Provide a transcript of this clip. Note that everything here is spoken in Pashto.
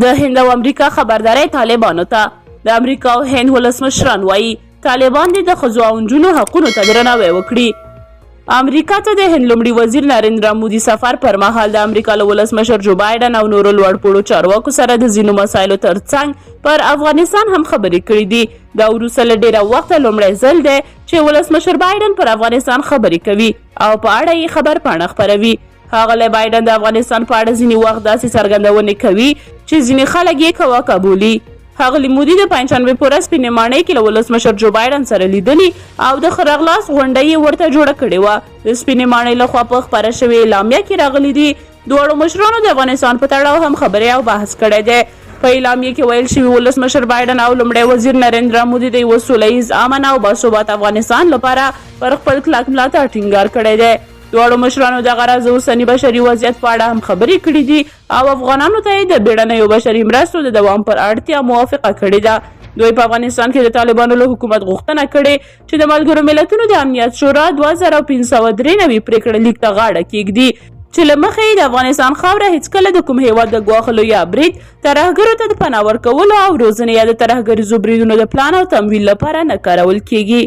د هند او امریکا خبرداری طالبانو ته. د امریکا او هند ولسمشران وایي طالبان دې د ښځو او نجونو حقونو ته درناوی وکړي. امریکا ته د هند لومړي وزیر نریندرا مودي سفر پر مهال د امریکا له ولسمشر جو بایډن او نورو لوړپوړو چارواکو سره د ځینو مسایلو ترڅنګ پر افغانستان هم خبرې کړې دي. دا وروسته له ډېره وخته لومړی ځل دی چې ولسمشر بایډن پر افغانستان خبرې کوي او په اړه یې خبر پاڼه خپروي. ښاغلی بایډن د افغانستان په اړه ځینې وخت داسې څرګندونې کوي چې ځینې خلک یې کواکه بولي. ښاغلي مودي د پنجشنبې په ورځ سپینې ماڼۍ کې له ولسمشر جو بایډن سره لیدلي او د ښه راغلاست غونډه یې ورته جوړه کړې وه. د سپینې ماڼۍ لخوا په خپره شوې اعلامیه کې راغلي دي دواړو مشرانو د افغانستان په تړاو هم خبرې او بحث کړی دی. په اعلامیه کې ویل شوي ولسمشر بایډن او لومړی وزیر نریندرا مودي د یوه سوله ییز امن او باثبات افغانستان لپاره پر خپل کلک ملاتړ ټینګار کړی دی. دواړو مشرانو دغه راز د اوسني بشري وضعیت په اړه هم خبرې کړې دي او افغانانو ته یې د بیړنیو بشري مرستو د دوام پر اړتیا موافقه کړې ده. دوی په افغانستان کې د طالبانو له حکومت غوښتنه کړې چې د ملګرو ملتونو د امنیت شورا 2593 پریکړه لیک ته غاړه کیږدي چې له مخې د افغانستان خاوره هیڅکله د کوم هیواد د ګواښلو یا برید ترهګرو ته د پناه ورکولو او روزنې یا د ترهګریزو بریدونو د پلان او تمویل لپاره نه کارول کیږي.